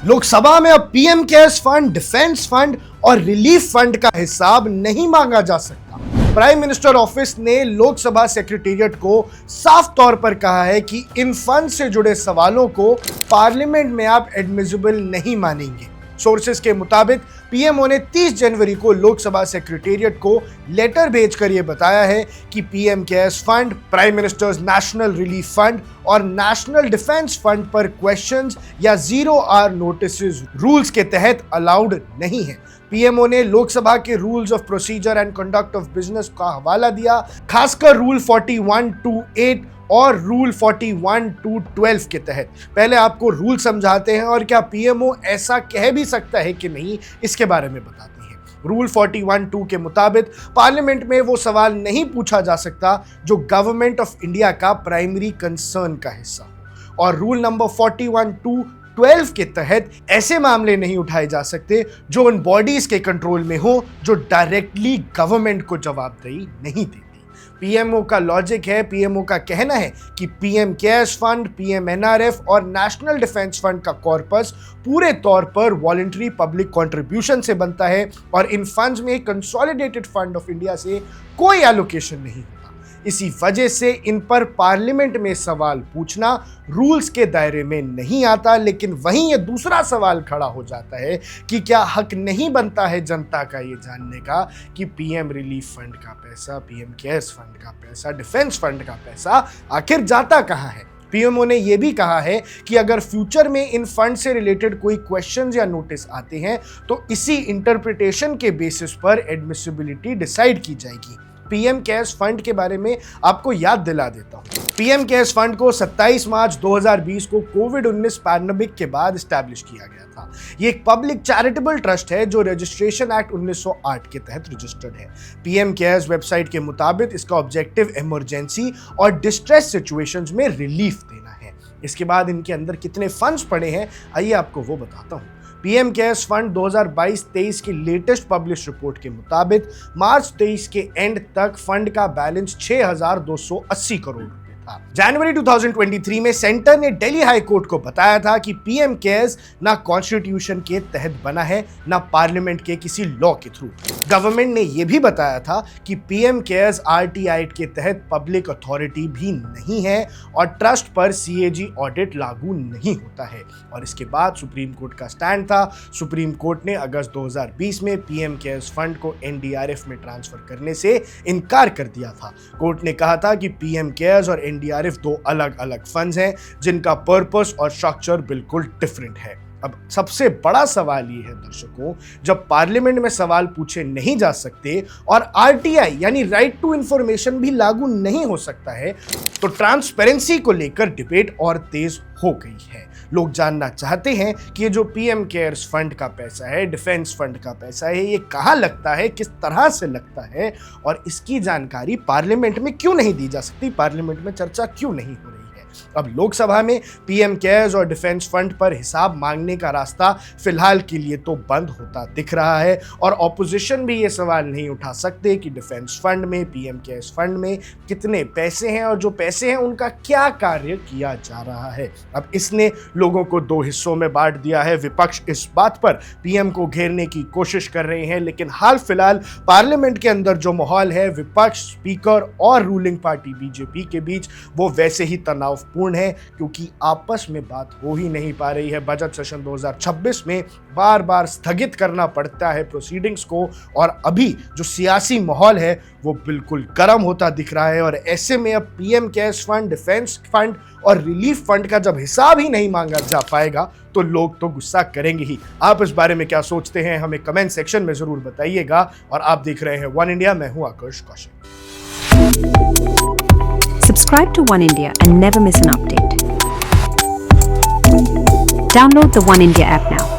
लोकसभा में अब PM cares fund, defence fund और रिलीफ फंड का हिसाब नहीं मांगा जा सकता। प्राइम मिनिस्टर ऑफिस ने लोकसभा सेक्रेटेरिएट को साफ तौर पर कहा है कि इन फंड से जुड़े सवालों को पार्लियामेंट में आप एडमिसिबल नहीं मानेंगे। सोर्सेस के मुताबिक पीएमओ ने 30 जनवरी को लोकसभा सेक्रेटेरिएट को लेटर भेजकर यह बताया है कि PM cares fund, prime ministers national relief fund और नेशनल डिफेंस फंड पर क्वेश्चंस या 0R नोटिसेस रूल्स के तहत अलाउड नहीं है। पीएमओ ने लोकसभा के rules of procedure and conduct of business का हवाला दिया, खासकर रूल 41(2)(8) और रूल 41(2)(12) के तहत। पहले आपको रूल समझाते हैं और क्या पीएमओ ऐसा कह भी सकता है कि नहीं, इसके बारे में बताते हैं। रूल 41(2) के मुताबिक पार्लियामेंट में वो सवाल नहीं पूछा जा सकता जो गवर्नमेंट ऑफ इंडिया का प्राइमरी कंसर्न का हिस्सा हो, और रूल नंबर 41(2)(12) के तहत ऐसे मामले नहीं उठाए जा सकते जो उन बॉडीज के कंट्रोल में हो जो डायरेक्टली गवर्नमेंट को जवाबदेही नहीं देती। पीएमओ का लॉजिक है, पीएमओ का कहना है कि पीएम केयर्स फंड, पीएमएनआरएफ और नेशनल डिफेंस फंड का कॉर्पस पूरे तौर पर वॉलंटरी पब्लिक कंट्रीब्यूशन से बनता है और इन फंड्स में कंसोलिडेटेड फंड ऑफ इंडिया से कोई एलोकेशन नहीं होता। इसी वजह से इन पर पार्लियामेंट में सवाल पूछना रूल्स के दायरे में नहीं आता। लेकिन वहीं ये दूसरा सवाल खड़ा हो जाता है कि क्या हक नहीं बनता है जनता का ये जानने का कि पीएम रिलीफ फंड का पैसा, पीएम केयर्स फंड का पैसा, डिफेंस फंड का पैसा आखिर जाता कहाँ है। पीएमओ ने यह भी कहा है कि अगर फ्यूचर में इन फंड से रिलेटेड कोई क्वेश्चंस या नोटिस आते हैं तो इसी इंटरप्रिटेशन के बेसिस पर एडमिसिबिलिटी डिसाइड की जाएगी। पीएम केयर्स फंड के बारे में आपको याद दिला देता हूं। पीएम केयर्स फंड को 27 मार्च 2020 को कोविड-19 पैंडेमिक के बाद एस्टैब्लिश किया गया था। ये एक पब्लिक चैरिटेबल ट्रस्ट है जो रजिस्ट्रेशन एक्ट 1908 के तहत रजिस्टर्ड है। पीएम केयर्स वेबसाइट के मुताबिक इसका ऑब्जेक्टिव इमरजेंसी और डिस्ट्रेस सिचुएशंस में रिलीफ देना है। इसके बाद इनके अंदर कितने फंड्स पड़े हैं, आइए आपको वो बताता हूं। पीएम केयर्स फंड 2022-23 की लेटेस्ट पब्लिश रिपोर्ट के मुताबिक मार्च 23 के एंड तक फंड का बैलेंस 6,280 करोड़ था। जनवरी 2023 में सेंटर ने दिल्ली हाई कोर्ट को बताया था कि पीएम केयर्स ना कॉन्स्टिट्यूशन के तहत बना है ना पार्लियामेंट के किसी लॉ के थ्रू। गवर्नमेंट ने यह भी बताया था कि पीएम केयर्स आरटीआई एक्ट के तहत पब्लिक अथॉरिटी भी नहीं है और ट्रस्ट पर सीएजी ऑडिट लागू नहीं होता है। और इसके बाद सुप्रीम कोर्ट का स्टैंड था। सुप्रीम कोर्ट ने अगस्त 2020 में पीएम केयर्स फंड को एनडीआरएफ में ट्रांसफर करने से इनकार कर दिया था। कोर्ट ने कहा था कि पीएम केयर्स और एनडीआरएफ दो अलग अलग फंड्स हैं जिनका पर्पस और स्ट्रक्चर बिल्कुल डिफरेंट है। अब सबसे बड़ा सवाल ये है दर्शकों, जब पार्लियामेंट में सवाल पूछे नहीं जा सकते और आरटीआई यानी राइट टू इंफॉर्मेशन भी लागू नहीं हो सकता है तो ट्रांसपेरेंसी को लेकर डिबेट और तेज हो गई है। लोग जानना चाहते हैं कि ये जो पीएम केयर्स फंड का पैसा है, डिफेंस फंड का पैसा है, ये कहाँ लगता है, किस तरह से लगता है और इसकी जानकारी पार्लियामेंट में क्यों नहीं दी जा सकती, पार्लियामेंट में चर्चा क्यों नहीं हो रही है। अब लोकसभा में पीएम केयर्स और डिफेंस फंड पर हिसाब मांगने का रास्ता फिलहाल के लिए तो बंद होता दिख रहा है और ऑपोजिशन भी ये सवाल नहीं उठा सकते कि डिफेंस फंड में, पीएम केयर्स फंड में कितने पैसे हैं और जो पैसे हैं उनका क्या कार्य किया जा रहा है। अब इसने लोगों को दो हिस्सों में बांट दिया है। विपक्ष इस बात पर पीएम को घेरने की कोशिश कर रहे हैं, लेकिन हाल फिलहाल पार्लियामेंट के अंदर जो माहौल है विपक्ष, स्पीकर और रूलिंग पार्टी बीजेपी के बीच वो वैसे ही तनावपूर्ण है क्योंकि आपस में बात हो ही नहीं पा रही है। बजट सेशन 2026 में बार बार स्थगित करना पड़ता है प्रोसीडिंग्स को और अभी जो सियासी माहौल है वो बिल्कुल गर्म होता दिख रहा है और ऐसे में अब PM cares fund, defence fund और रिलीफ फंड का जब हिसाब ही नहीं मांगा जा पाएगा तो लोग तो गुस्सा करेंगे ही। आप इस बारे में क्या सोचते हैं हमें कमेंट सेक्शन में जरूर बताइएगा और आप देख रहे हैं वन इंडिया, मैं हूं आकर्ष Kaushik. Subscribe to One India and never miss an update. Download the One India app now.